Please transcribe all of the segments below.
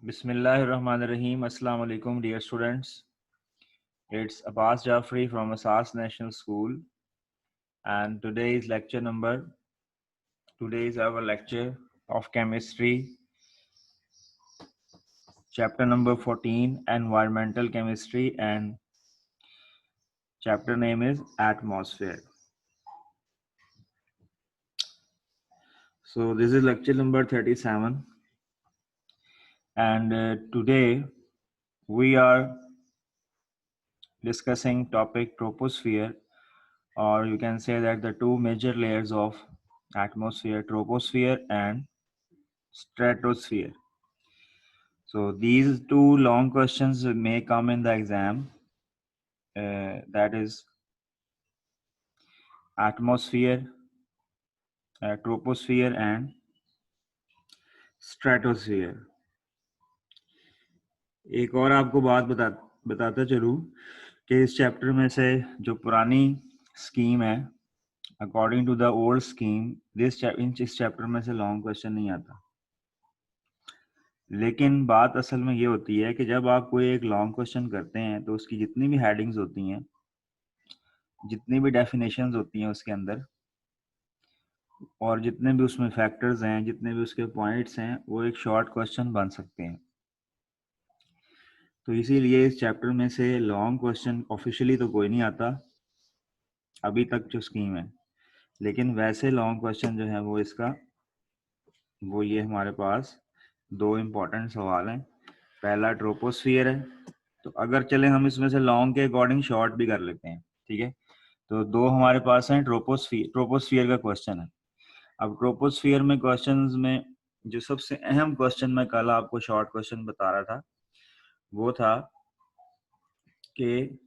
Bismillahirrahmanirrahim. Assalamu alaikum, dear students. It's Abbas Jafri from Asas National School, and today's our lecture of chemistry, chapter number 14, environmental chemistry, and chapter name is atmosphere. So this is lecture number 37, and today we are discussing topic troposphere, or you can say that the two major layers of atmosphere, troposphere and stratosphere. So these two long questions may come in the exam, that is atmosphere, troposphere and stratosphere. एक और आपको बात बताता चलूँ कि इस chapter में से जो पुरानी स्कीम है, according to the old scheme, इस चैप्टर में से लॉन्ग क्वेश्चन नहीं आता। लेकिन बात असल में ये होती है कि जब आप कोई एक लॉन्ग क्वेश्चन करते हैं तो उसकी जितनी भी हेडिंग्स होती हैं, जितनी भी डेफिनेशंस होती हैं उसके अंदर, और जितने भी उसमें फैक्टर्स हैं, जितने भी उसके पॉइंट्स हैं, वो एक शॉर्ट क्वेश्चन बन सकते हैं। तो इसीलिए इस चैप्टर में से लॉन्ग क्वेश्चन ऑफिशियली तो कोई नहीं आता अभी तक जो स्कीम है, लेकिन वैसे लॉन्ग क्वेश्चन जो है वो ये हमारे पास दो इम्पोर्टेंट सवाल हैं। पहला ट्रोपोस्फियर है, तो अगर चले हम इसमें से लॉन्ग के अकॉर्डिंग शॉर्ट भी कर लेते हैं, ठीक है। तो दो हमारे पास हैं ट्रोपोस्फियर का क्वेश्चन है। अब ट्रोपोस्फियर में क्वेश्चंस में जो सबसे अहम क्वेश्चन मैं कल आपको शॉर्ट क्वेश्चन बता रहा था, वो था कि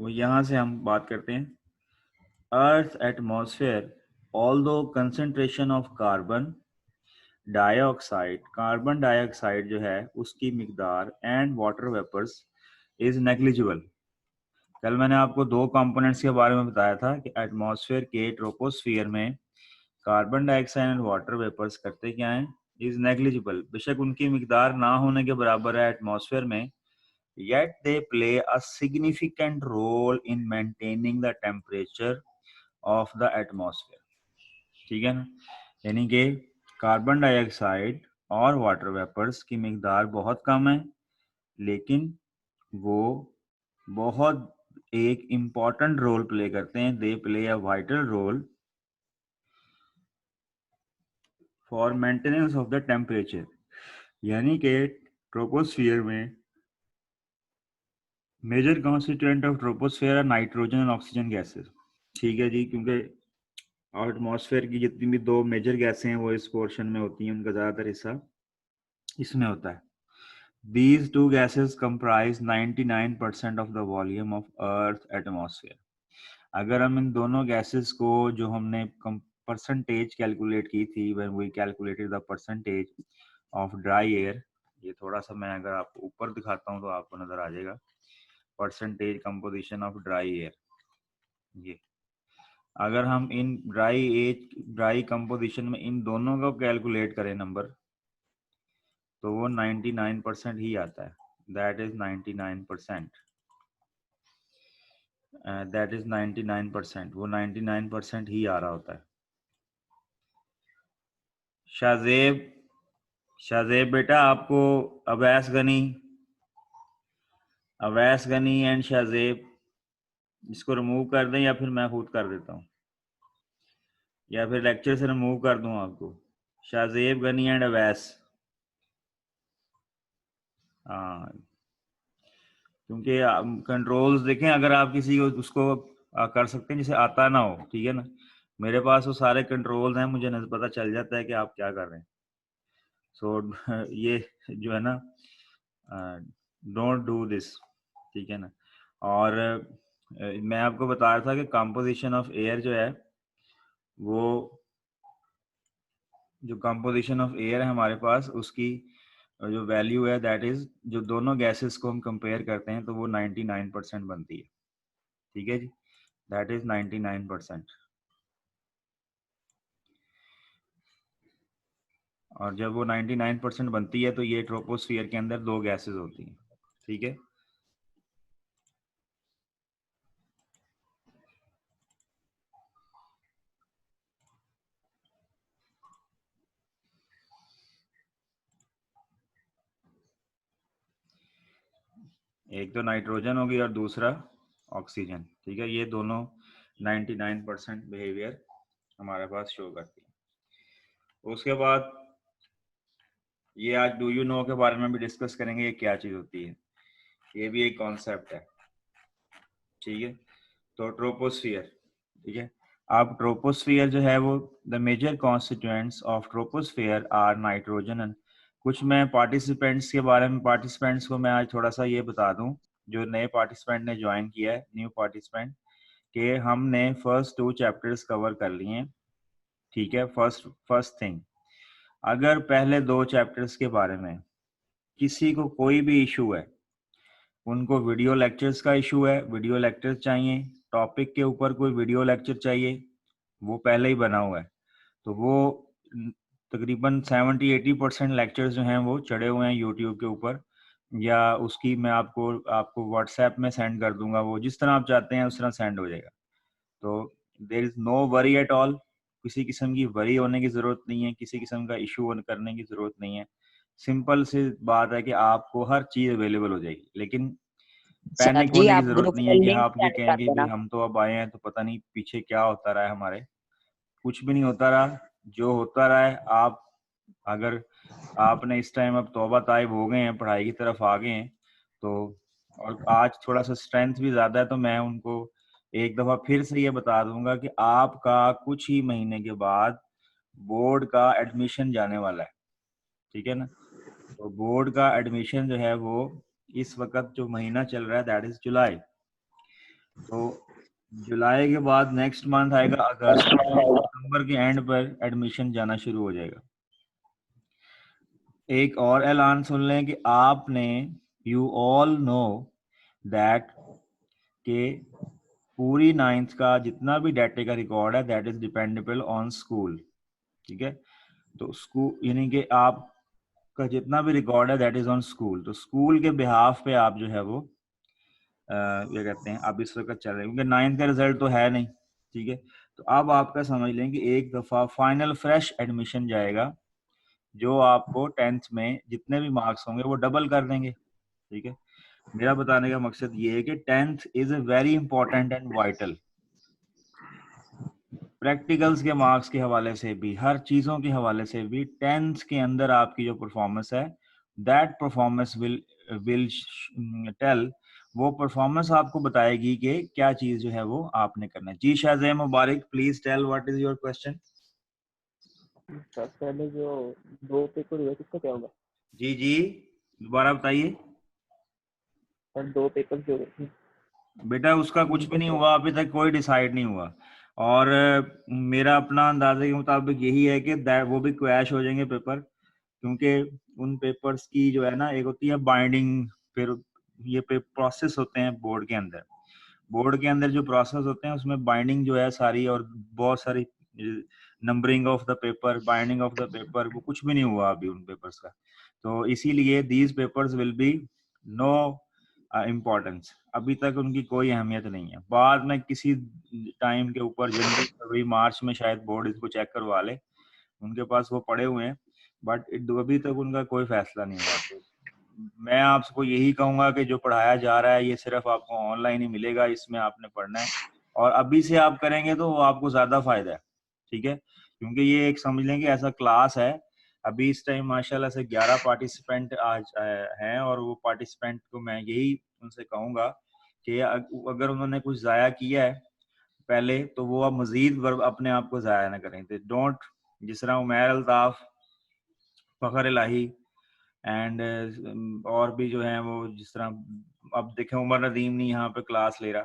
वो यहाँ से हम बात करते हैं, earth atmosphere although concentration of carbon dioxide जो है उसकी मिकदार and water vapours is negligible. कल मैंने आपको दो कंपोनेंट्स के बारे में बताया था कि एटमॉस्फेयर के ट्रोपोस्फियर में carbon dioxide and water vapours करते क्या हैं, इज नेग्लिजिबल। बेशक उनकी मिकदार ना होने के बराबर है एटमॉस्फेयर में, yet they play a significant role in maintaining the temperature of the atmosphere। ठीक है ना, यानी कि कार्बन डाइऑक्साइड और वाटर वेपर्स की मिकदार बहुत कम है, लेकिन वो बहुत एक इम्पॉर्टेंट रोल प्ले करते हैं। They play a vital role for maintenance of the temperature. यानी कि ट्रोपोस्फियर में मेजर कॉन्स्टिट्यूएंट ऑफ ट्रोपोस्फियर है नाइट्रोजन एंड ऑक्सीजन गैसेस। ठीक है जी, क्योंकि एटमॉस्फेयर की जितनी भी दो मेजर गैसें हैं वो इस पोर्शन में होती हैं, उनका ज़्यादातर हिस्सा इसमें होता है। These two gases comprise 99% of the volume of Earth atmosphere। अगर हम इन दोनों गैसेस को जो हमने परसेंटेज कैलकुलेट की थी, when we calculated the percentage of dry air, ये थोड़ा सा मैं अगर आपको ऊपर दिखाता हूँ तो आपको नजर आ जाएगा, percentage composition of dry air. ये अगर हम इन ड्राई कंपोजिशन में इन दोनों को कैलकुलेट करें नंबर, तो वो 99% ही आता है। दैट इज 99%, दैट इज 99%, वो 99% ही आ रहा होता है। शाहजेब बेटा, आपको अवैस गनी एंड शाहजेब इसको रिमूव कर दें, या फिर मैं खुद कर देता हूँ, या फिर लेक्चर से रिमूव कर दूं आपको। शाहजेब गनी एंड अवैस, हाँ, क्योंकि कंट्रोल्स देखें, अगर आप किसी को उसको कर सकते हैं जिसे आता ना हो, ठीक है ना। मेरे पास वो सारे कंट्रोल्स हैं, मुझे पता चल जाता है कि आप क्या कर रहे हैं। सो ये जो है ना, डोंट डू दिस, ठीक है ना। और मैं आपको बता रहा था कि कंपोजिशन ऑफ एयर जो है, वो जो कंपोजिशन ऑफ एयर है हमारे पास, उसकी जो वैल्यू है, दैट इज जो दोनों गैसेस को हम कंपेयर करते हैं तो वो 99% बनती है। ठीक है जी, दैट इज 99%। और जब वो 99% बनती है तो ये ट्रोपोस्फियर के अंदर 2 गैसेस होती हैं। ठीक है, एक तो नाइट्रोजन होगी और दूसरा ऑक्सीजन। ठीक है, ये दोनों 99% बिहेवियर हमारे पास शो करती है। उसके बाद ये आज डू यू नो के बारे में भी डिस्कस करेंगे, ये क्या चीज होती है, ये भी एक कॉन्सेप्ट है। ठीक है, तो ट्रोपोस्फियर, ठीक है, अब ट्रोपोस्फियर जो है वो the major constituents of troposphere are nitrogen and कुछ मैं पार्टिसिपेंट्स के बारे में, पार्टिसिपेंट्स को मैं आज थोड़ा सा ये बता दूं, जो नए पार्टिसिपेंट ने ज्वाइन किया है, न्यू पार्टिसिपेंट, कि हमने फर्स्ट 2 चैप्टर्स कवर कर लिए हैं। ठीक है, फर्स्ट थिंग, अगर पहले 2 चैप्टर्स के बारे में किसी को कोई भी इशू है, उनको वीडियो लेक्चर्स का इशू है, वीडियो लेक्चर चाहिए, टॉपिक के ऊपर कोई वीडियो लेक्चर चाहिए, वो पहले ही बना हुआ है, तो वो तकरीबन 70-80% लेक्चर्स जो हैं वो चढ़े हुए हैं यूट्यूब के ऊपर, या उसकी मैं आपको व्हाट्सएप में सेंड कर दूंगा, वो जिस तरह आप चाहते हैं उस तरह सेंड हो जाएगा। तो there is no worry at all, किसी किस्म की वरी होने की जरूरत नहीं है, किसी किस्म का इशू करने की जरूरत नहीं है। सिंपल सी बात है कि आपको हर चीज अवेलेबल हो जाएगी, लेकिन सर पैनिक जी होने की आप जरूरत ग्रुप नहीं में है कि लिंक आप ये सेंड कर कहेंगे भी देना। हम तो अब आए हैं तो पता नहीं पीछे क्या होता रहा है हमारे। कुछ भी नहीं होता रहा, जो होता रहा है, आप अगर आपने इस टाइम अब तौबा ताइब हो गए हैं, पढ़ाई की तरफ आ गए हैं, तो और आज थोड़ा सा स्ट्रेंथ भी ज्यादा है, तो मैं उनको एक दफा फिर से ये बता दूंगा कि आपका कुछ ही महीने के बाद बोर्ड का एडमिशन जाने वाला है। ठीक है ना, तो बोर्ड का एडमिशन जो है वो इस वक्त जो महीना चल रहा है दैट इज जुलाई, तो जुलाई के बाद नेक्स्ट मंथ आएगा अगस्त, सितंबर के एंड पर एडमिशन जाना शुरू हो जाएगा। एक और ऐलान सुन लें कि आपने, यू ऑल नो दैट, के पूरी 9th का जितना भी डाटे का रिकॉर्ड है that is dependable on school. ठीक है, तो स्कूल यानी कि आपका जितना भी रिकॉर्ड है दैट इज ऑन स्कूल, तो स्कूल के बिहाफ पे आप जो है वो ये कहते हैं अब इस वक्त चल रहे हैं, क्योंकि 9th का रिजल्ट तो है नहीं। ठीक है, तो अब आपका समझ लें कि एक दफा फाइनल फ्रेश एडमिशन जाएगा, जो आपको 10th में जितने भी मार्क्स होंगे वो डबल कर देंगे। ठीक है, मेरा बताने का मकसद ये है कि 10th is a very important and vital, practicals के मार्क्स के हवाले से भी, हर चीजों के हवाले से भी 10th के अंदर आपकी जो परफॉर्मेंस है दैट परफॉर्मेंस विल टेल, वो परफॉर्मेंस आपको बताएगी कि क्या चीज जो है वो आपने करना है। जी Shahzain Mubarak, please tell what is your question. Sir पहले जो 2 पेपर हुए किसका क्या होगा? जी जी, दोबारा बताइए। सर 2 पेपर जो हुए बेटा उसका कुछ भी नहीं हुआ, अभी तक कोई डिसाइड नहीं हुआ, और मेरा अपना अंदाजे के मुताबिक यही है कि वो भी क्रैश हो जाएंगे पेपर, क्योंकि उन पेपर्स की जो है ना, एक होती है बाइंडिंग, फिर ये प्रोसेस होते हैं बोर्ड के अंदर, बोर्ड के अंदर जो प्रोसेस होते हैं उसमें बाइंडिंग जो है सारी, और बहुत सारी numbering of the paper, binding of the paper, वो कुछ भी नहीं हुआ अभी उन पेपर्स का, तो इसीलिए these papers will be no importance, अभी तक उनकी कोई अहमियत नहीं है। बाद में किसी टाइम के ऊपर जनवरी फरवरी मार्च में शायद बोर्ड इसको चेक करवा ले, उनके पास वो पड़े हुए हैं, बट अभी तक उनका कोई फैसला नहीं हुआ। तो मैं आपको यही कहूंगा कि जो पढ़ाया जा रहा है ये सिर्फ आपको ऑनलाइन ही मिलेगा, इसमें आपने पढ़ना है, और अभी से आप करेंगे तो आपको ज्यादा फायदा है। ठीक है, क्योंकि ये एक समझ लें कि ऐसा क्लास है, अभी इस टाइम माशाल्लाह से 11 पार्टिसिपेंट आज हैं, और वो पार्टिसिपेंट को मैं यही उनसे कहूंगा कि अगर उन्होंने कुछ जाया किया है पहले, तो वो अब मजीद अपने आप को जाया ना करें, तो डोंट, जिस तरह उमैर अल्ताफ, फखर इलाही एंड और भी जो है वो, जिस तरह अब देखें उमर नदीम नहीं यहाँ पे क्लास ले रहा,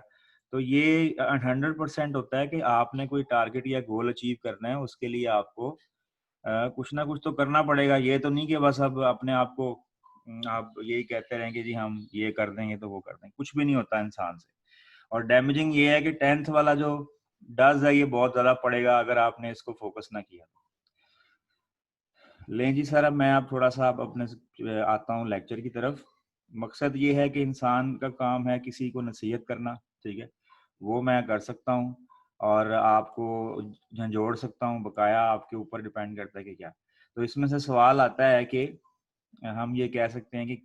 तो ये 100% होता है कि आपने कोई टारगेट या गोल अचीव करना है, उसके लिए आपको कुछ ना कुछ तो करना पड़ेगा। ये तो नहीं कि बस अब अपने आप को आप यही कहते रहें कि जी हम ये कर देंगे तो वो कर देंगे, कुछ भी नहीं होता इंसान से। और डैमेजिंग ये है कि 10th वाला जो डज है ये बहुत ज्यादा पड़ेगा अगर आपने इसको फोकस ना किया। लें जी सर, अब मैं आप थोड़ा सा अब अपने आता हूँ लेक्चर की तरफ। मकसद ये है कि इंसान का काम है किसी को नसीहत करना, ठीक है, वो मैं कर सकता हूँ और आपको झंझोड़ सकता हूँ, बकाया आपके ऊपर डिपेंड करता है कि क्या। तो इसमें से सवाल आता है कि हम ये कह सकते हैं कि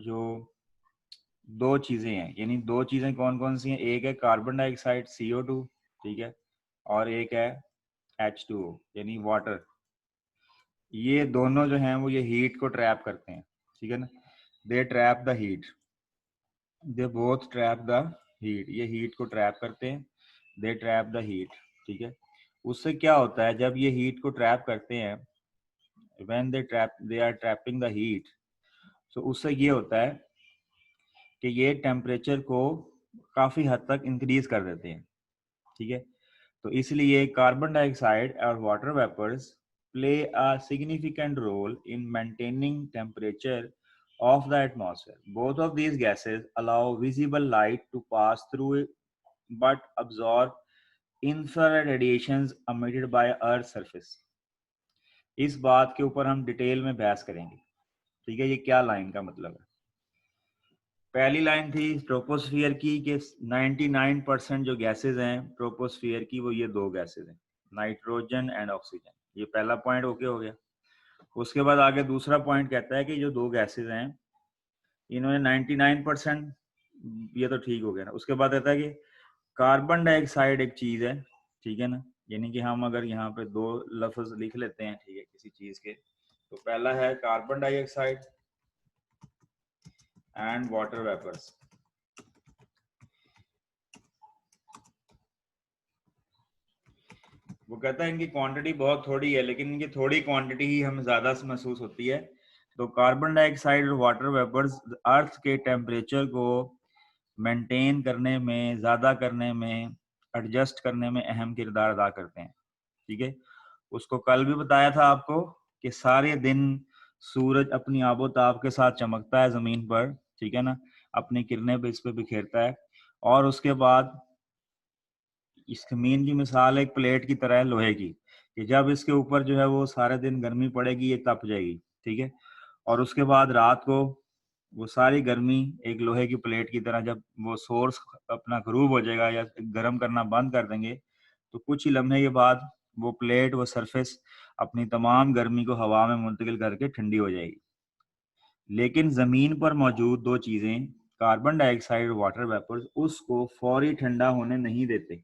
जो दो चीजें हैं, यानी दो चीजें कौन कौन सी हैं, एक है कार्बन डाइऑक्साइड CO2, ठीक है, और एक है H2O यानी वाटर। ये दोनों जो हैं वो ये हीट को ट्रैप करते हैं, ठीक है ना, they trap the heat, they both trap the heat, ये हीट को ट्रैप करते हैं, दे ट्रैप द हीट, ठीक है। उससे क्या होता है, जब ये हीट को ट्रैप करते हैं, when they are trapping the heat, तो उससे ये होता है कि ये टेम्परेचर को काफी हद तक इंक्रीज कर देते हैं, ठीक है। तो इसलिए कार्बन डाइऑक्साइड और water vapours play a significant role in maintaining temperature of the atmosphere. Both of these gases allow visible light to pass through it, but absorb infrared radiations emitted by Earth's surface. इस बात के ऊपर हम detail में बहस करेंगे, ठीक है। ये क्या लाइन का मतलब है। पहली लाइन थी ट्रोपोस्फियर की कि 99% जो गैसेस हैं ट्रोपोस्फियर की वो ये दो गैसेस हैं, नाइट्रोजन एंड ऑक्सीजन। ये पहला पॉइंट ओके हो गया। उसके बाद आगे दूसरा पॉइंट कहता है कि जो दो गैसेस हैं इन्होंने 99%, ये तो ठीक हो गया ना। उसके बाद कहता है कि कार्बन डाइऑक्साइड एक चीज है, ठीक है ना, यानी कि हम अगर यहाँ पे दो लफ्ज लिख लेते हैं, ठीक है, किसी चीज के, तो पहला है carbon dioxide and water vapours. वो कहता है इनकी क्वांटिटी बहुत थोड़ी है, लेकिन इनकी थोड़ी क्वांटिटी ही हमें ज्यादा महसूस होती है। तो कार्बन डाइऑक्साइड और वाटर वेपर्स अर्थ के टेम्परेचर को मेंटेन करने में, ज्यादा करने में, एडजस्ट करने में अहम किरदार अदा करते हैं, ठीक है। उसको कल भी बताया था आपको कि सारे दिन सूरज अपनी आबोताब के साथ चमकता है जमीन पर, ठीक है ना, अपनी किरणें पे इस पे बिखेरता है, और उसके बाद इस जमीन की मिसाल एक प्लेट की तरह है लोहे की, कि जब इसके ऊपर जो है वो सारे दिन गर्मी पड़ेगी, ये तप जाएगी, ठीक है। और उसके बाद रात को वो सारी गर्मी एक लोहे की प्लेट की तरह, जब वो सोर्स अपना गरूब हो जाएगा या गर्म करना बंद कर देंगे, तो कुछ ही लम्हे के बाद वो प्लेट, वो सरफेस अपनी तमाम गर्मी को हवा में मुंतकिल करके ठंडी हो जाएगी। लेकिन जमीन पर मौजूद दो चीजें, कार्बन डाइऑक्साइड और वाटर वेपर्स, उसको फौरी ठंडा होने नहीं देते।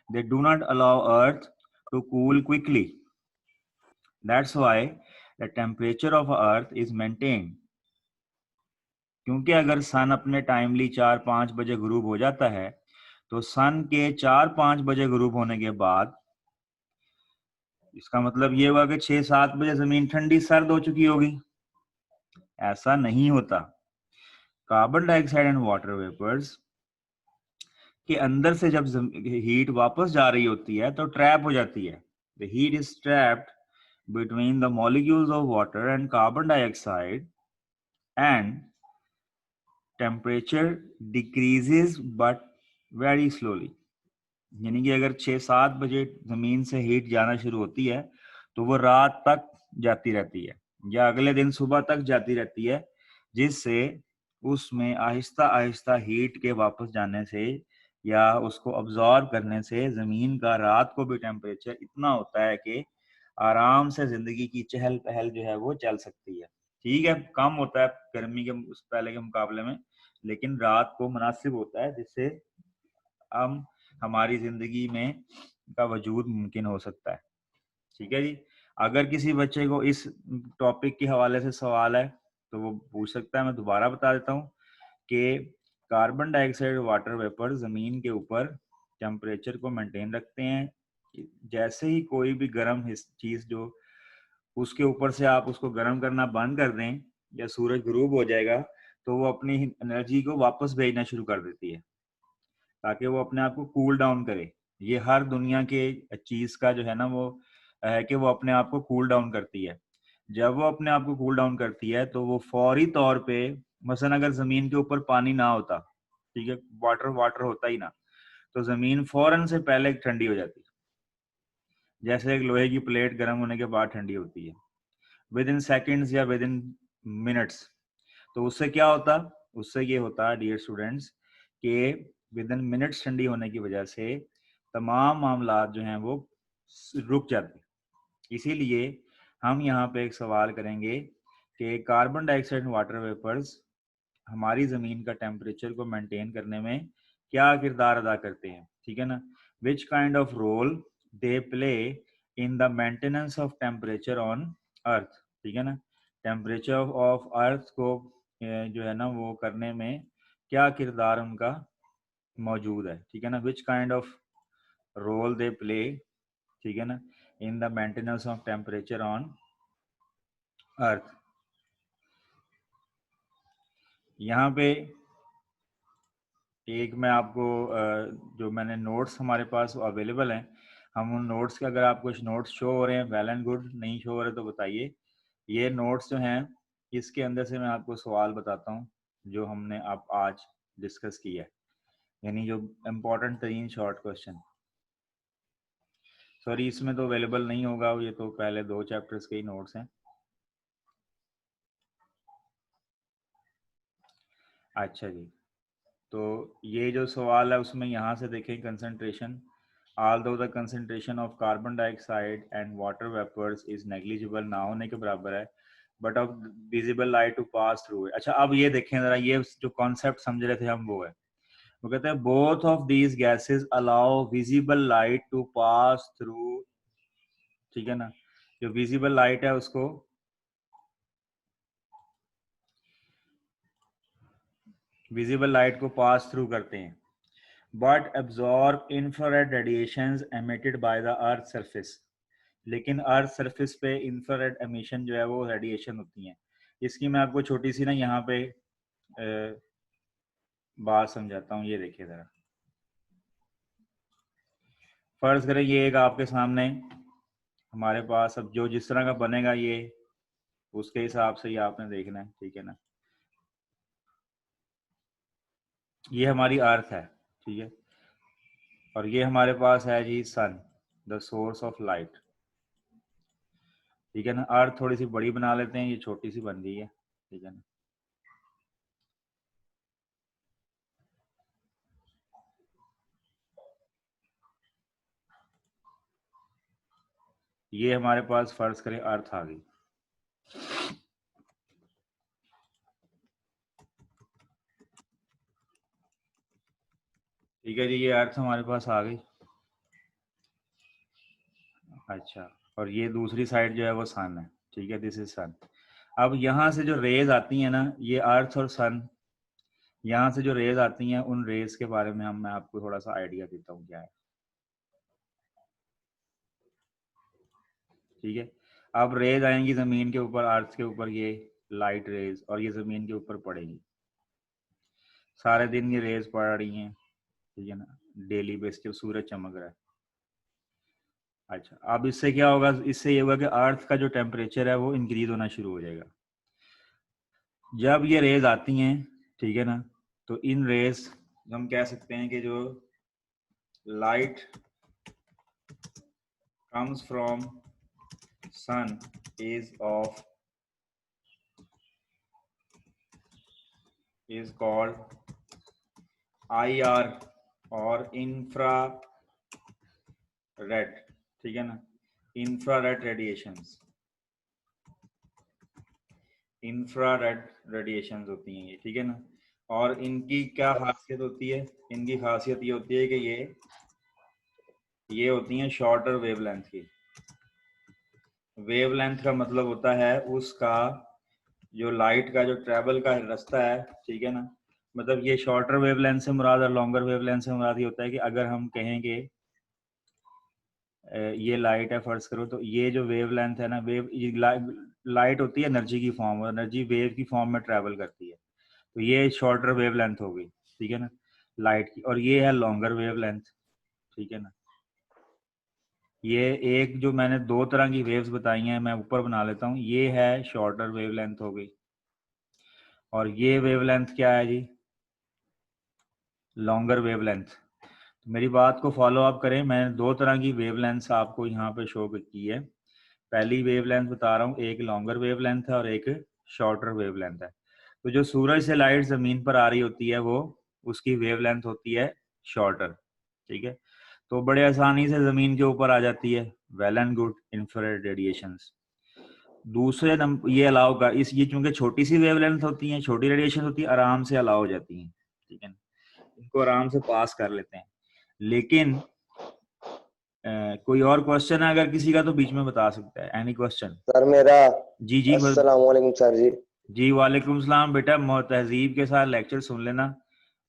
They do not allow Earth to cool quickly. That's why the temperature of Earth is maintained. क्योंकि अगर सन अपने टाइमली 4-5 बजे गुरूब हो जाता है, तो सन के 4-5 बजे गुरूब होने के बाद इसका मतलब ये हुआ कि 6-7 बजे जमीन ठंडी सर्द हो चुकी होगी। ऐसा नहीं होता। Carbon dioxide and water vapours के अंदर से जब हीट वापस जा रही होती है तो ट्रैप हो जाती है। The heat is trapped between the molecules of water and carbon dioxide, and temperature decreases but very slowly. यानी कि अगर 6-7 बजे जमीन से हीट जाना शुरू होती है तो वो रात तक जाती रहती है या अगले दिन सुबह तक जाती रहती है, जिससे उसमें आहिस्ता आहिस्ता हीट के वापस जाने से या उसको अब्जॉर्ब करने से जमीन का रात को भी टेम्परेचर इतना होता है कि आराम से जिंदगी की चहल पहल जो है वो चल सकती है। ठीक है, कम होता है गर्मी के उस पहले के मुकाबले में, लेकिन रात को मुनासिब होता है, जिससे हम हमारी जिंदगी में का वजूद मुमकिन हो सकता है। ठीक है जी। अगर किसी बच्चे को इस टॉपिक के हवाले से सवाल है तो वो पूछ सकता है। मैं दोबारा बता देता हूँ कि कार्बन डाइऑक्साइड वाटर वेपर जमीन के ऊपर टेम्परेचर को मेंटेन रखते हैं। जैसे ही कोई भी गर्म चीज जो उसके ऊपर से आप उसको गर्म करना बंद कर दें या सूरज गुरूब हो जाएगा, तो वो अपनी एनर्जी को वापस भेजना शुरू कर देती है ताकि वो अपने आप को कूल डाउन करे। ये हर दुनिया के चीज का जो है ना वो है कि वो अपने आप को कूल डाउन करती है। जब वो अपने आप को कूल डाउन करती है तो वो फौरी तौर पे, मसलन अगर जमीन के ऊपर पानी ना होता, ठीक है, वाटर वाटर होता ही ना, तो जमीन फौरन से पहले ठंडी हो जाती। जैसे एक लोहे की प्लेट गर्म होने के बाद ठंडी होती है विद इन सेकेंड्स या विद इन मिनट्स। तो उससे क्या होता, उससे ये होता डियर स्टूडेंट्स कि विद इन मिनट्स ठंडी होने की वजह से तमाम मामला जो हैं वो रुक जाते। इसीलिए हम यहाँ पे एक सवाल करेंगे कि कार्बन डाइऑक्साइड वाटर वेपर्स हमारी ज़मीन का टेम्परेचर को मेंटेन करने में क्या किरदार अदा करते हैं, ठीक है ना। Which kind of role they play in the maintenance of temperature on earth, ठीक है ना। टेम्परेचर ऑफ अर्थ को जो है ना वो करने में क्या किरदार उनका मौजूद है, ठीक है ना। Which kind of role they play, ठीक है ना, in the maintenance of temperature on earth. यहाँ पे एक मैं आपको जो मैंने नोट्स हमारे पास अवेलेबल हैं, हम उन नोट्स के, अगर आप कुछ नोट्स शो हो रहे हैं वेल एंड गुड, नहीं शो हो रहे तो बताइए। ये नोट्स जो हैं इसके अंदर से मैं आपको सवाल बताता हूँ जो हमने आप आज डिस्कस किया है, यानी जो इम्पोर्टेंट तरीन शॉर्ट क्वेश्चन। सॉरी इसमें तो अवेलेबल नहीं होगा, ये तो पहले 2 चैप्टर्स के ही नोट्स हैं। अच्छा जी, तो ये जो सवाल है उसमें यहाँ से देखें concentration, although the concentration of carbon dioxide and water vapors is negligible, ना होने के बराबर है, but of visible light to pass through it। अच्छा अब ये देखें जरा, ये जो कॉन्सेप्ट समझ रहे थे हम वो है, वो कहते हैं both of these gases allow visible light to pass through, ठीक है ना। जो visible light है उसको विजिबल लाइट को पास थ्रू करते हैं, but absorb infrared radiations emitted by the earth surface. लेकिन अर्थ सरफेस पे इंफ्रारेड एमिशन जो है वो रेडिएशन होती हैं। इसकी मैं आपको छोटी सी ना यहाँ पे बात समझाता हूँ, ये देखिए ज़रा। फर्ज करें ये एक आपके सामने हमारे पास, अब जो जिस तरह का बनेगा ये उसके हिसाब से ही आपने देखना है, ठीक है ना। ये हमारी अर्थ है, ठीक है, और ये हमारे पास है जी सन, द सोर्स ऑफ लाइट, ठीक है ना। अर्थ थोड़ी सी बड़ी बना लेते हैं, ये छोटी सी बन गई है, ठीक है ना। ये हमारे पास फर्ज करें अर्थ आ गई, ठीक है जी, ये अर्थ हमारे पास आ गई। अच्छा, और ये दूसरी साइड जो है वो सन है, ठीक है, दिस इज सन। अब यहाँ से जो रेज आती हैं ना, ये अर्थ और सन, यहाँ से जो रेज आती हैं उन रेज के बारे में मैं आपको थोड़ा सा आइडिया देता हूँ क्या है, ठीक है। अब रेज आएंगी जमीन के ऊपर, अर्थ के ऊपर, ये लाइट रेज, और ये जमीन के ऊपर पड़ेगी। सारे दिन ये रेज पड़ रही हैं, ठीक है ना, डेली बेस पे सूरज चमक रहा है। अच्छा, अब इससे क्या होगा, इससे ये होगा कि अर्थ का जो टेम्परेचर है वो इंक्रीज होना शुरू हो जाएगा जब ये रेज आती हैं, ठीक है ना। तो इन रेज हम कह सकते हैं कि जो light comes from sun is called IR और infrared, ठीक है ना, infrared रेडिएशंस, इंफ्रारेड रेडिएशंस होती हैं ये, ठीक है ना। और इनकी क्या खासियत होती है, इनकी खासियत ये होती है कि ये होती हैं शॉर्टर वेवलेंथ की। वेवलेंथ का मतलब होता है उसका जो लाइट का जो ट्रेवल का रास्ता है, ठीक है ना। मतलब ये शॉर्टर वेवलेंथ से मुराद और लॉन्गर वेवलेंथ से मुराद ये होता है कि अगर हम कहेंगे ये लाइट है फर्ज करो, तो ये जो वेवलेंथ है ना, लाइट होती है एनर्जी की फॉर्म, और एनर्जी वेव की फॉर्म में ट्रेवल करती है, तो ये शॉर्टर वेवलेंथ हो गई, ठीक है ना, लाइट की। और ये है लॉन्गर वेवलेंथ, ठीक है ना। ये एक जो मैंने 2 तरह की वेव्स बताई हैं, मैं ऊपर बना लेता हूँ, ये है शॉर्टर वेवलेंथ हो गई, और ये वेवलेंथ क्या है जी, लॉन्गर वेवलेंथ। मेरी बात को फॉलो अप करें। मैंने दो तरह की वेवलेंथ आपको यहाँ पे शो की है। पहली वेवलेंथ बता रहा हूँ, एक लॉन्गर वेवलेंथ है और एक शॉर्टर वेवलेंथ है। तो जो सूरज से लाइट जमीन पर आ रही होती है वो उसकी वेवलेंथ होती है शॉर्टर, ठीक है। तो बड़े आसानी से जमीन के ऊपर आ जाती है, well and good, infrared radiations. दूसरे नंबर ये अलाउ का इस ये चूंकि छोटी सी वेवलेंथ होती है, छोटी रेडिएशन होती है, आराम से अलाउ हो जाती है, ठीक है, इनको आराम से पास कर लेते हैं। लेकिन कोई और क्वेश्चन है अगर किसी का तो बीच में बता सकता है। Any question? सर मेरा जी जी अस्सलाम वालेकुम सर जी। जी वालेकुम सलाम। बेटा तहजीब के साथ लेक्चर सुन लेना,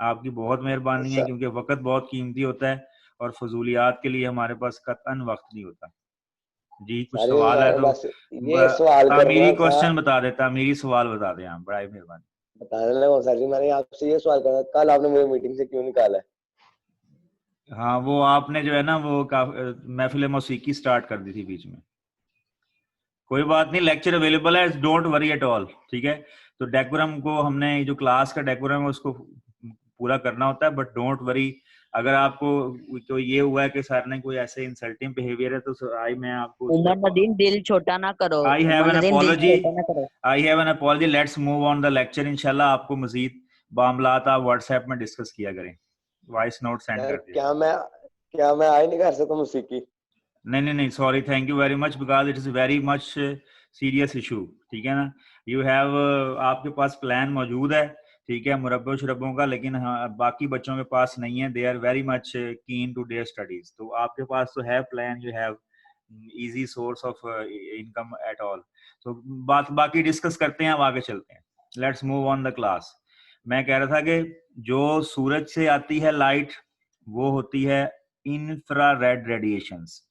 आपकी बहुत मेहरबानी है, सर, क्योंकि वक्त बहुत कीमती होता है और फजूलियात के लिए हमारे पास कतन वक्त नहीं होता। जी कुछ सर सवाल है मैं तो बस ये सवाल तामीरी करना था। क्वेश्चन बता देता, तामीरी सवाल बता दें आप, बड़ा मेहरबानी। बताने लगा सर जी, मैंने आपसे ये सवाल करना, कल आपने मुझे मीटिंग से क्यों निकाला है? हाँ वो आपने जो है ना वो महफिल मौसीकी स्टार्ट कर दी थी बीच में। कोई बात नहीं, लेक्चर अवेलेबल है, डोंट वरी एट ऑल, ठीक है। तो डेकोरम को हमने जो क्लास का डेकोरम है उसको पूरा करना होता है, बट डोंट वरी। अगर आपको तो ये हुआ है कि सर ने कोई ऐसे इंसल्टिंग बिहेवियर है तो आई मैं आपको उस उमर नदीम दिल छोटा ना करो, I have Umar and Nadeem दिल अपॉलॉजी, छोटा ना करो। I have an apology. Let's move on the lecture. इंशाल्लाह आपको मजीद मामलात आप व्हाट्सएप में डिस्कस किया करें, वॉइस नोट सेंड सर कर दिया। क्या मैं आई नहीं कर सकता मौसीकी? नहीं नहीं नहीं, sorry, thank you very much, because it is very much serious issue, ठीक है ना। यू हैव आपके पास प्लान मौजूद है, ठीक है, मुरब्बों शुरब्बों का, लेकिन हाँ बाकी बच्चों के पास नहीं है। They are very much keen to their studies. तो आपके पास तो है plan, you have easy source of income at all. तो बाकी डिस्कस करते हैं, अब आगे चलते हैं। Let's move on the class. मैं कह रहा था कि जो सूरज से आती है लाइट वो होती है इंफ्रारेड रेडिएशंस।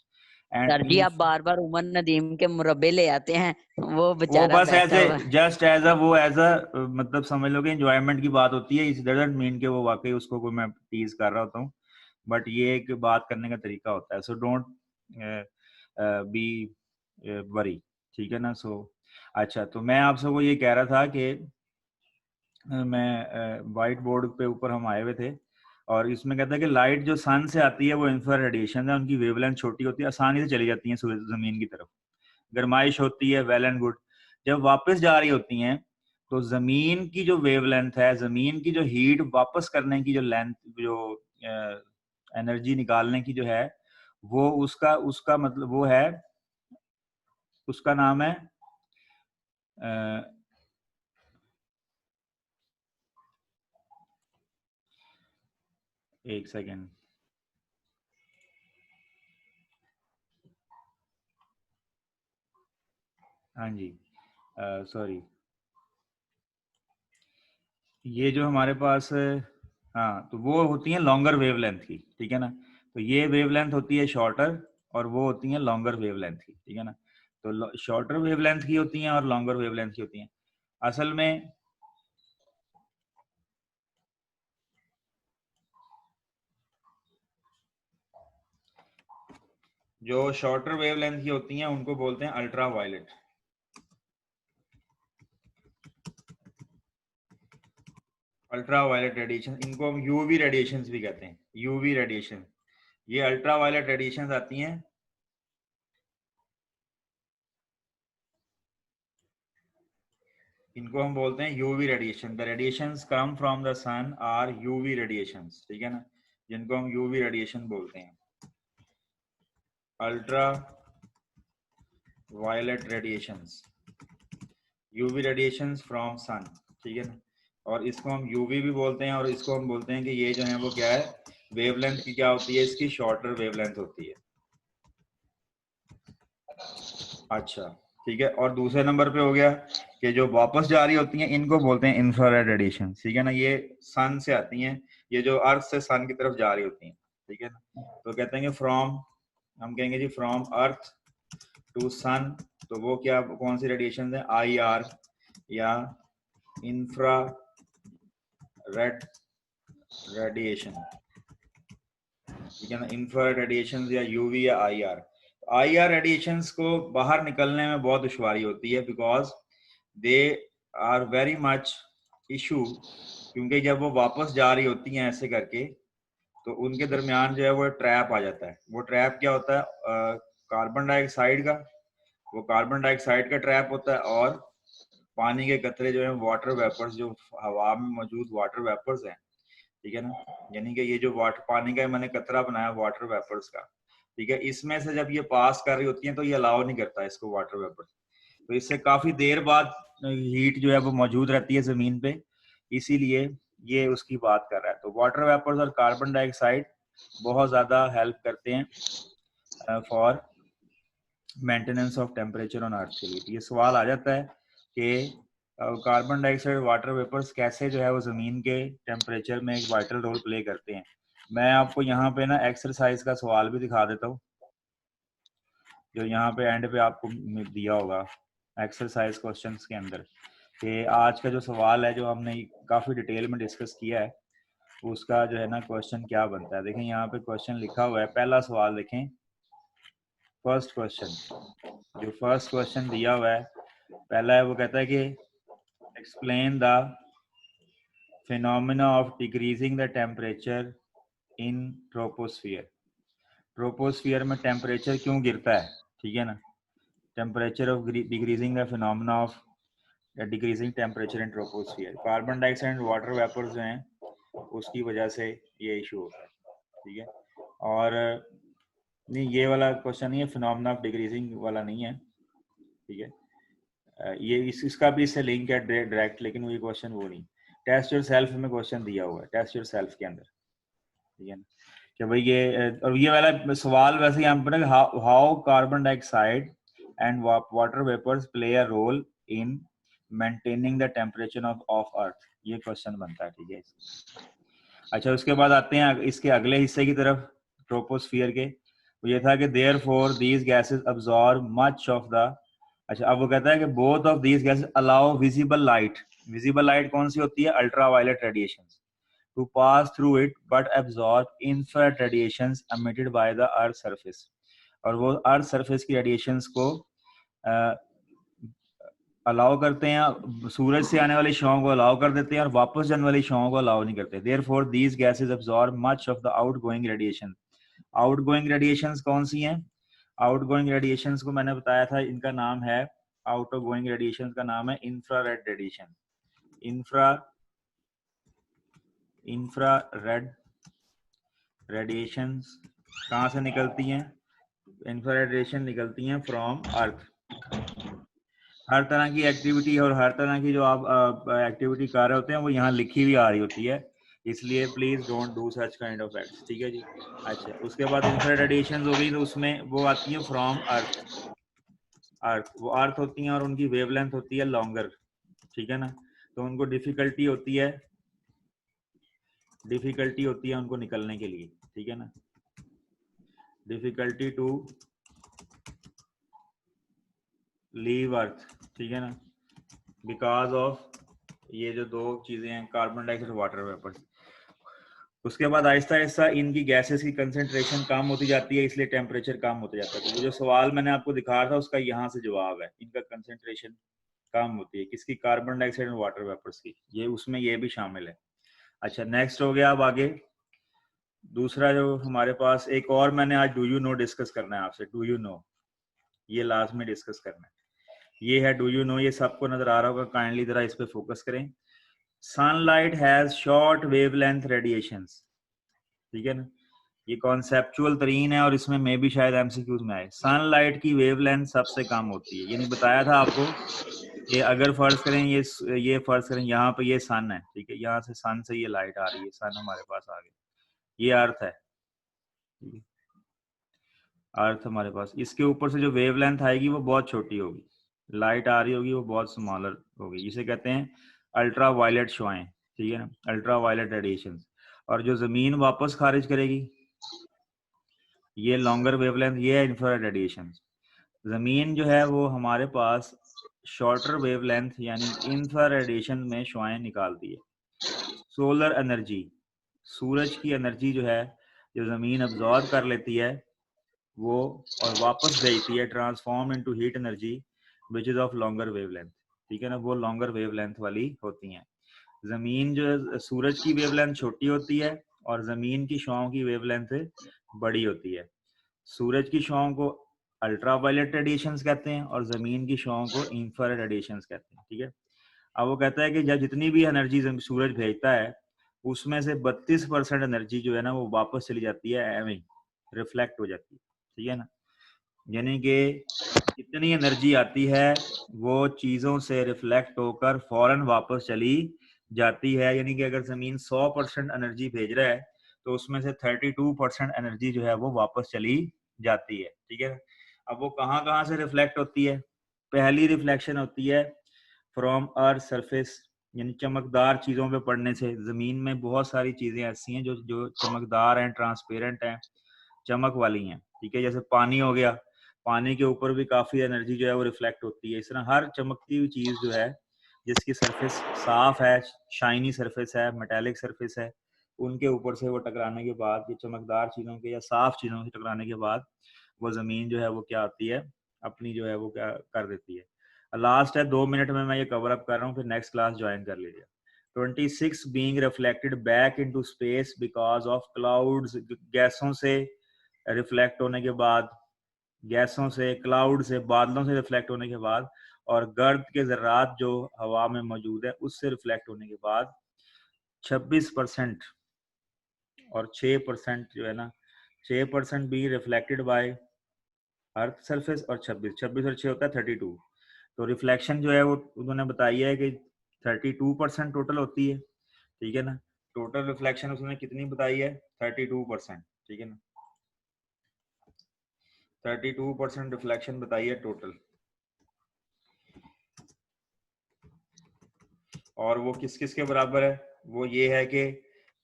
सर जी आप बार बार उमर नदीम के मुरब्बे ले आते हैं, वो वो बेचारा बस बैठा ऐसे हुआ है। जस्ट एज अ वो एज अ मतलब समझ लो कि एंजॉयमेंट की बात होती है। इट डजंट मीन कि वो वाकई उसको कोई मैं टीज कर रहा होता हूँ, बट ये एक बात करने का तरीका होता है। सो डोंट बी वरी, ठीक है ना। सो अच्छा, तो मैं आप सबको ये कह रहा था कि मैं वाइट बोर्ड पे ऊपर हम आए हुए थे और इसमें कहता है कि लाइट जो सन से आती है वो इंफ्रारेड रेडिएशन है, उनकी वेवलेंथ छोटी होती है, आसानी से चली जाती है सूरज जमीन की तरफ, गरमाइश होती है, वेल एंड गुड। जब वापस जा रही होती हैं तो जमीन की जो वेवलेंथ है, जमीन की जो हीट वापस करने की जो लेंथ, जो एनर्जी निकालने की जो है, वो उसका उसका मतलब वो है, उसका नाम है एक सेकेंड, हाँ जी, सॉरी, ये जो हमारे पास हाँ, तो वो होती है लॉन्गर वेवलेंथ की, ठीक है ना। तो ये वेवलेंथ होती है शॉर्टर और वो होती है लॉन्गर वेवलेंथ की, ठीक है ना। तो शॉर्टर वेवलेंथ की होती हैं और लॉन्गर वेवलेंथ की होती हैं। असल में जो शॉर्टर वेवलेंथ की होती हैं उनको बोलते हैं ultra violet. Ultra violet radiation, इनको हम यूवी रेडिएशंस भी कहते हैं, यूवी रेडिएशन। ये अल्ट्रा वायलेट रेडिएशंस आती हैं, इनको हम बोलते हैं UV radiation. The radiations come from the sun are UV radiations, ठीक है ना, जिनको हम यूवी रेडिएशन बोलते हैं, ultra violet radiations, UV radiations from sun, ठीक है ना। और इसको हम यूवी भी बोलते हैं और इसको हम बोलते हैं कि ये जो है वो क्या है, वेवलेंथ की क्या होती है, इसकी शॉर्टर वेवलेंथ होती है। अच्छा, ठीक है। और दूसरे नंबर पे हो गया कि जो वापस जा रही होती हैं इनको बोलते हैं इंफ्रारेड रेडिएशन, ठीक है ना। ये सन से आती हैं, ये जो अर्थ से सन की तरफ जा रही होती हैं, ठीक है ना। तो कहते हैं कि फ्रॉम, हम कहेंगे जी फ्रॉम अर्थ टू सन, तो वो क्या, कौन सी रेडिएशन है, IR या इंफ्रा रेड रेडिएशन, ठीक है ना। इंफ्रारेड रेडिएशन या यूवी या IR रेडिएशंस को बाहर निकलने में बहुत दुश्वारी होती है, because they are very much issue, क्योंकि जब वो वापस जा रही होती हैं ऐसे करके तो उनके दरमियान जो है वो ट्रैप आ जाता है। वो ट्रैप क्या होता है? कार्बन डाइऑक्साइड का, वो कार्बन डाइऑक्साइड का ट्रैप होता है, और पानी के कतरे जो है वाटर वेपर्स, जो हवा में मौजूद वाटर वेपर्स हैं, ठीक है ना, यानी कि ये जो वाटर पानी का मैंने कतरा बनाया वाटर वेपर्स का, ठीक है, इसमें से जब ये पास कर रही होती है तो ये अलाउ नहीं करता इसको वाटर वेपर, तो इससे काफी देर बाद हीट जो है वो मौजूद रहती है जमीन पे, इसीलिए ये उसकी बात कर रहा है। तो वाटर वेपर्स और कार्बन डाइऑक्साइड बहुत ज्यादा हेल्प करते हैं for maintenance of temperature on अर्थ के लिए। तो ये सवाल आ जाता है कि कार्बन डाइऑक्साइड वाटर वेपर्स कैसे जो है वो जमीन के टेम्परेचर में एक वाइटल रोल प्ले करते हैं। मैं आपको यहाँ पे ना एक्सरसाइज का सवाल भी दिखा देता हूँ, जो यहाँ पे एंड पे आपको दिया होगा एक्सरसाइज क्वेश्चंस के अंदर, कि आज का जो सवाल है जो हमने काफी डिटेल में डिस्कस किया है, उसका जो है ना क्वेश्चन क्या बनता है। देखें यहाँ पे क्वेश्चन लिखा हुआ है, पहला सवाल देखें, फर्स्ट क्वेश्चन, जो फर्स्ट क्वेश्चन दिया हुआ है पहला है, वो कहता है कि explain the phenomena of decreasing the temperature in troposphere. Troposphere में टेम्परेचर क्यों गिरता है, ठीक है ना, temperature of decreasing the phenomena of decreasing temperature in troposphere. Carbon dioxide and water vapours जो हैं उसकी वजह से ये इशू होता है, ठीक है। और नहीं, ये वाला क्वेश्चन नहीं है, फिनोमेना ऑफ डिक्रीजिंग वाला नहीं है, ठीक है, ये इसका भी इससे लिंक है डायरेक्ट, लेकिन ये क्वेश्चन वो नहीं। टेस्ट योर सेल्फ में क्वेश्चन दिया हुआ है, टेस्ट योर सेल्फ के अंदर, ठीक है ना, कि भाई ये, और ये वाला सवाल वैसे यहाँ पर how carbon dioxide and water vapours play a role in maintaining the temperature of earth, ये क्वेश्चन बनता है, ठीक है। अच्छा, उसके बाद आते हैं इसके अगले हिस्से की तरफ, ट्रोपोस्फियर के। तो ये था कि therefore these gases absorb much of the, अच्छा अब वो कहता है कि both of these gases allow visible light. Visible light कौन सी होती है? Ultraviolet radiations to pass through it but absorb infrared radiations emitted by the earth surface. और वो अर्थ सरफेस की रेडिएशंस को अलाउ करते हैं, सूरज से आने वाली शॉ को अलाउ कर देते हैं और वापस जाने वाली शॉ को अलाउ नहीं करते। Therefore these gases absorb much of the outgoing radiation. Outgoing radiations कौन सी हैं? आउटगोइंग रेडिएशंस को मैंने बताया था, इनका नाम है, आउटगोइंग रेडिएशंस का नाम है इंफ्रारेड रेडिएशन। इंफ्रारेड रेडिएशंस कहाँ से निकलती हैं? इंफ्रारेड रेडिएशन निकलती हैं फ्रॉम अर्थ। हर तरह की एक्टिविटी और हर तरह की जो आप एक्टिविटी कर रहे होते हैं वो यहाँ लिखी हुई आ रही होती है, इसलिए please don't do such kind of acts, ठीक है जी। अच्छा, उसके बाद इंफ्रारेड रेडिएशंस हो गई, तो उसमें वो आती है फ्रॉम अर्थ, वो अर्थ होती हैं और उनकी वेवलेंथ होती है लॉन्गर, ठीक है ना, तो उनको डिफिकल्टी होती है उनको निकलने के लिए, ठीक है ना, डिफिकल्टी टू लीव अर्थ, ठीक है ना, बिकॉज ऑफ ये जो दो चीजें हैं, कार्बन डाइऑक्साइड और वाटर वेपर्स। उसके बाद आहिस्ता आहिस्ता इनकी गैसेस की कंसेंट्रेशन कम होती जाती है, इसलिए टेम्परेचर कम होता जाता है। तो वो जो सवाल मैंने आपको दिखा रहा था उसका यहाँ से जवाब है, इनका कंसेंट्रेशन कम होती है, किसकी? कार्बन डाइऑक्साइड और वाटर वेपर्स की, ये उसमें ये भी शामिल है। अच्छा, नेक्स्ट हो गया। अब आगे दूसरा जो हमारे पास एक और मैंने आज डू यू नो डिस्कस करना है आपसे। डू यू नो, ये लास्ट में डिस्कस करना है, ये है डू यू नो। ये सबको नजर आ रहा होगा, काइंडली जरा इस पे फोकस करें। Sunlight has short wavelength radiations, ठीक है ना, ये कॉन्सेप्चुअल तरीन है और इसमें मैं भी शायद एमसीक्यूज में आए। सनलाइट की वेवलेंथ सबसे कम होती है, यानी बताया था आपको कि अगर फर्ज करें ये फर्ज करें यहाँ पे ये सन है, ठीक है, यहाँ से सन से ये लाइट आ रही है, सन हमारे पास आ गया, ये अर्थ है, ठीक है, अर्थ हमारे पास, इसके ऊपर से जो वेवलेंथ आएगी वो बहुत छोटी होगी, लाइट आ रही होगी वो बहुत स्मॉलर होगी, इसे कहते हैं अल्ट्रा वायलेट शुआएं, ठीक है ना, अल्ट्रा वायलेट रेडिएशन। और जो जमीन वापस खारिज करेगी ये लॉन्गर वेवलेंथ, ये है इंफ्रारेड रेडिएशन। जमीन जो है वो हमारे पास शॉर्टर वेवलेंथ यानी इंफ्रारेड रेडिएशन में शुआएं निकालती है। सोलर एनर्जी, सूरज की एनर्जी जो है, जो जमीन अब्जॉर्ब कर लेती है वो और वापस भेजती है, transform into heat energy which is of longer wavelength, ठीक है ना, वो लॉन्गर वेवलेंथ वाली होती हैं। जमीन जो सूरज की वेवलेंथ छोटी होती है और जमीन की शुआओं की वेवलेंथ बड़ी होती है। सूरज की शुआओं को अल्ट्रावायलेट रेडिएशंस कहते हैं और जमीन की शुआओं को इंफ्रारेड रेडिएशंस कहते हैं। ठीक है, अब वो कहता है कि जब जितनी भी एनर्जी सूरज भेजता है उसमें से 32% एनर्जी जो है ना वो वापस चली जाती है, एवं रिफ्लेक्ट हो जाती है। ठीक है ना, यानी कि जितनी एनर्जी आती है वो चीज़ों से रिफ्लेक्ट होकर फौरन वापस चली जाती है। यानी कि अगर ज़मीन 100% एनर्जी भेज रहा है तो उसमें से 32% एनर्जी जो है वो वापस चली जाती है। ठीक है, अब वो कहाँ कहाँ से रिफ्लेक्ट होती है? पहली रिफ्लेक्शन होती है फ्रॉम अर्थ सरफेस, यानी चमकदार चीज़ों पे पड़ने से। ज़मीन में बहुत सारी चीज़ें ऐसी हैं जो जो चमकदार हैं, ट्रांसपेरेंट हैं, चमक वाली हैं। ठीक है, जैसे पानी हो गया, पानी के ऊपर भी काफ़ी एनर्जी जो है वो रिफ्लेक्ट होती है। इस तरह हर चमकती हुई चीज़ जो है जिसकी सरफेस साफ है, शाइनी सरफेस है, मेटालिक सरफेस है, उनके ऊपर से वो टकराने के बाद, ये चमकदार चीज़ों के या साफ चीज़ों से टकराने के बाद वो ज़मीन जो है वो क्या होती है, अपनी जो है वो क्या कर देती है। लास्ट है 2 मिनट में मैं ये कवर अप कर रहा हूँ, फिर नेक्स्ट क्लास ज्वाइन कर लीजिए। 26 being reflected back into space because of clouds, गैसों से रिफ्लेक्ट होने के बाद, गैसों से, क्लाउड से, बादलों से रिफ्लेक्ट होने के बाद, और गर्द के ज़र्रात जो हवा में मौजूद है उससे रिफ्लेक्ट होने के बाद 26% और 6% जो है ना, 6% भी रिफ्लेक्टेड बाय अर्थ सरफेस और 26 और 6 होता है 32। तो रिफ्लेक्शन जो है वो उन्होंने बताई है कि 32% टोटल होती है। ठीक है ना, टोटल रिफ्लेक्शन उसने कितनी बताई है? 32%। ठीक है ना, 32% रिफ्लेक्शन बताई है टोटल। और वो किस किस के बराबर है? वो ये है कि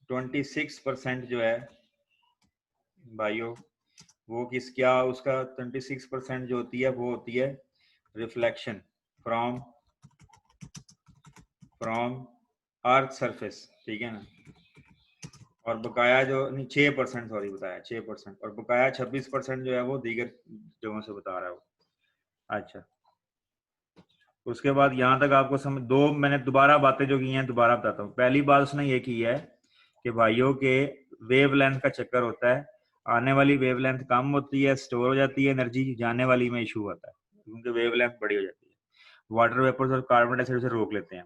26% जो है भाइयों, वो किस क्या उसका 26% जो होती है वो होती है रिफ्लेक्शन फ्रॉम अर्थ सरफेस। ठीक है ना, और बकाया जो नहीं 6% सॉरी बताया 6%, और बकाया 26% जो है वो दीगर जगहों से बता रहा है वो। अच्छा, उसके बाद यहाँ तक आपको समझ, दो मैंने दोबारा बातें जो की हैं दोबारा बताता हूँ। पहली बात उसने ये की है कि भाइयों के वेवलेंथ का चक्कर होता है, आने वाली वेवलेंथ कम होती है, स्टोर हो जाती है एनर्जी, जाने वाली में इशू होता है क्योंकि वेवलेंथ बड़ी हो जाती है। वाटर वेपर्स और कार्बन डाइऑक्साइड से रोक लेते हैं।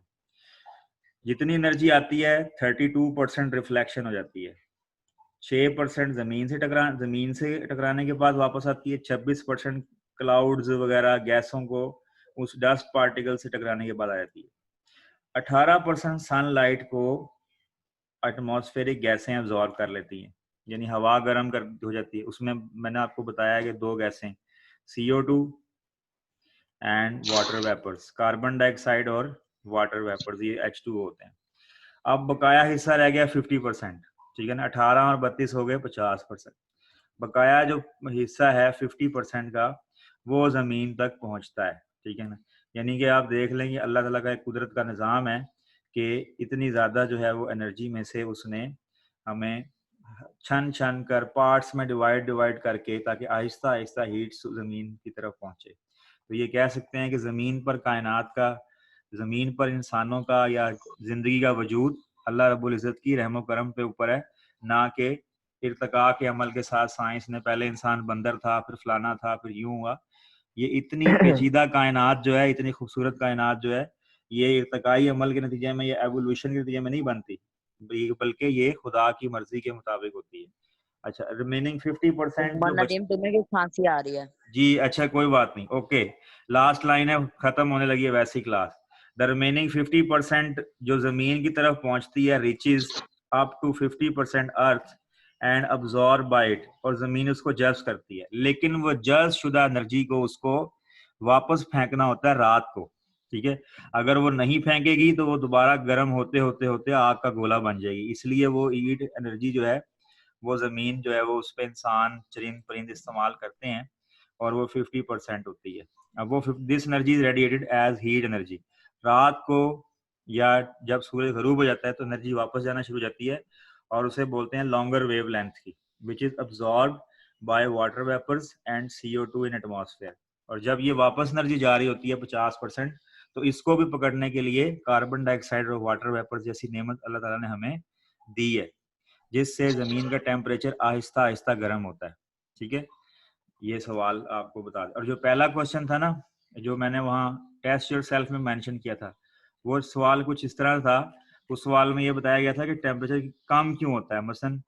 जितनी एनर्जी आती है 32% रिफ्लेक्शन हो जाती है, 6% जमीन से टकराने के बाद वापस आती है, 26% क्लाउड्स वगैरह गैसों को उस डस्ट पार्टिकल से टकराने के बाद आ जाती है, 18% सनलाइट को एटमॉस्फेरिक गैसें अब्जॉर्ब कर लेती हैं, यानी हवा गर्म कर हो जाती है। उसमें मैंने आपको बताया कि दो गैसें CO2 and water vapours, carbon dioxide और वाटर वेपर्स, ये H2O होते हैं। अब बकाया हिस्सा रह गया 50%। ठीक है ना, 18 और 32 हो गए 50%। बकाया जो हिस्सा है 50% का वो ज़मीन तक पहुंचता है। ठीक है ना, यानी कि आप देख लेंगे अल्लाह ताला का एक कुदरत का निज़ाम है कि इतनी ज़्यादा जो है वो एनर्जी में से उसने हमें छन छन कर पार्ट्स में डिवाइड करके, ताकि आहिस्ता आहिस्ता हीट ज़मीन की तरफ पहुंचे। तो ये कह सकते हैं कि ज़मीन पर कायनात का, ज़मीन पर इंसानों का या ज़िंदगी का वजूद अल्लाह रब्बुल इज़्ज़त की रहमो करम पे ऊपर है, ना कि इर्तिका के अमल के साथ साइंस ने पहले इंसान बंदर था, फिर फलाना था, फिर यूं हुआ। ये इतनी पेचीदा कायनात जो है, इतनी खूबसूरत कायनात जो है, ये इर्तिकाई अमल के नतीजे में, ये एवोल्यूशन के नतीजे में नहीं बनती, बल्कि ये खुदा की मर्जी के मुताबिक होती है। अच्छा, रिमेनिंग 50% जो उमर नदीम, तुम्हें क्यों खांसी आ रही है? जी अच्छा कोई बात नहीं, ओके, लास्ट लाइन है, खत्म होने लगी है वैसी क्लास। द रिमेनिंग 50% जो जमीन की तरफ पहुंचती है reaches up to 50% earth and absorb by it, और जमीन उसको जज्ब करती है, लेकिन वो जज्ब शुदा एनर्जी को उसको वापस फेंकना होता है रात को। ठीक है, अगर वो नहीं फेंकेगी तो वो दोबारा गर्म होते होते होते आग का गोला बन जाएगी, इसलिए वो हीट एनर्जी जो है वो जमीन जो है वो उस पर इंसान चरिंद परिंद इस्तेमाल करते हैं, और वो 50% होती है। अब वो this energy is radiated as heat energy. रात को या जब सूरज गरूब हो जाता है तो एनर्जी वापस जाना शुरू हो जाती है, और उसे बोलते हैं लॉन्गर वेव लेंथ की, which is absorb by water vapours and CO2 in atmosphere. और जब ये वापस एनर्जी जा रही होती है 50%, तो इसको भी पकड़ने के लिए कार्बन डाइऑक्साइड और वाटर वेपर्स जैसी नेमत अल्लाह ताला ने हमें दी है। जिससे जमीन का टेम्परेचर आहिस्ता आहिस्ता गर्म होता है। ठीक है, ये सवाल आपको बता दें। और जो पहला क्वेश्चन था ना, जो मैंने वहाँ टेस्ट योरसेल्फ में मेंशन किया था, वो सवाल कुछ इस तरह था। उस सवाल में ये बताया गया था कि टेम्परेचर कम क्यों होता है, मसलन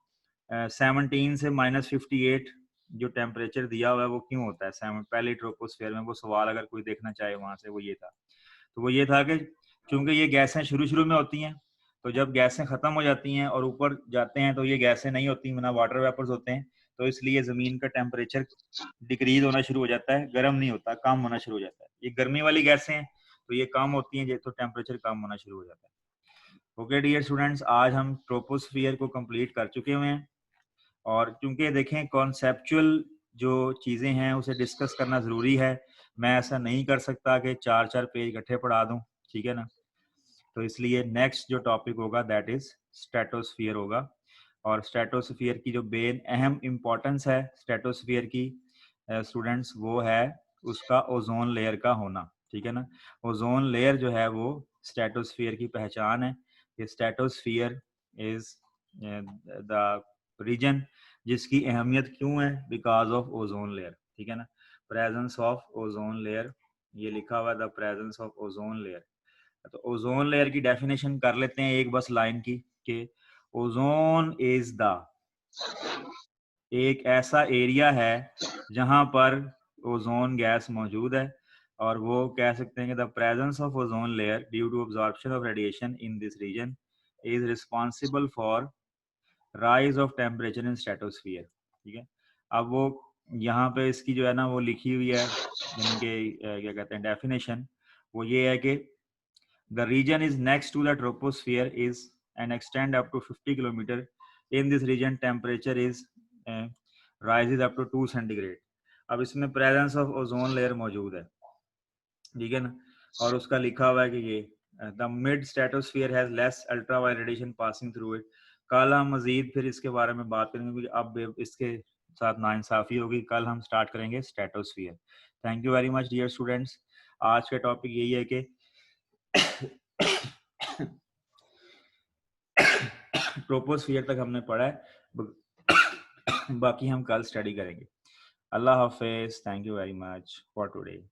17 से -58 जो टेम्परेचर दिया हुआ है वो क्यों होता है पहले ट्रोपोस्फेयर में। वो सवाल अगर कोई देखना चाहे वहाँ से, वो ये था। तो वो ये था कि क्योंकि ये गैसें शुरू में होती हैं, तो जब गैसें ख़त्म हो जाती हैं और ऊपर जाते हैं तो ये गैसें नहीं होती, ना वाटर वेपर्स होते हैं, तो इसलिए ज़मीन का टेम्परेचर डिक्रीज होना शुरू हो जाता है, गर्म नहीं होता, कम होना शुरू हो जाता है। ये गर्मी वाली गैसें हैं तो ये कम होती हैं, तो टेम्परेचर कम होना शुरू हो जाता है। ओके डियर स्टूडेंट्स, आज हम ट्रोपोस्फियर को कंप्लीट कर चुके हुए हैं। और क्योंकि देखें कॉन्सेप्चुअल जो चीज़ें हैं उसे डिस्कस करना ज़रूरी है। मैं ऐसा नहीं कर सकता कि 4 पेज इकट्ठे पढ़ा दूं, ठीक है ना। तो इसलिए नेक्स्ट जो टॉपिक होगा दैट इज़ स्ट्रेटोस्फियर होगा। और स्ट्रेटोस्फियर की जो बेन अहम इम्पोर्टेंस है स्ट्रेटोस्फियर की स्टूडेंट्स, वो है उसका ओजोन लेयर का होना। ठीक है ना, ओजोन लेयर जो है वो स्ट्रेटोस्फियर की पहचान है। ये स्ट्रेटोस्फियर इज द रीजन जिसकी अहमियत क्यों है, बिकॉज ऑफ ओजोन लेयर। ठीक है ना, प्रेजेंस ऑफ ओजोन लेयर, ये लिखा हुआ है the presence of ozone layer. तो ओजोन लेयर की डेफिनेशन कर लेते हैं एक बस लाइन की, कि ओजोन इज द, एक ऐसा एरिया है जहां पर ओजोन गैस मौजूद है, और वो कह सकते हैं कि the presence of ozone layer due to absorption of radiation in this region is responsible for rise of temperature in stratosphere. ठीक है, अब वो यहाँ पे इसकी जो है ना वो लिखी हुई है, यानी कि क्या कहते हैं डेफिनेशन, वो ये है कि the region is next to the troposphere is and extend up to 50 kilometer. In this region temperature is rises up to 2 centigrade. अब इसमें presence of ozone layer मौजूद है, ठीक है ना, और उसका लिखा हुआ है कि ये the mid stratosphere has less ultraviolet radiation passing through it. कल हम मजीद फिर इसके बारे में बात करेंगे, क्योंकि अब इसके साथ नाइंसाफी होगी। कल हम स्टार्ट करेंगे stratosphere. Thank you very much dear students. आज का टॉपिक यही है कि ट्रोपोस्फियर तक हमने पढ़ा है, बाकी हम कल स्टडी करेंगे। अल्लाह हाफिज, thank you very much for today.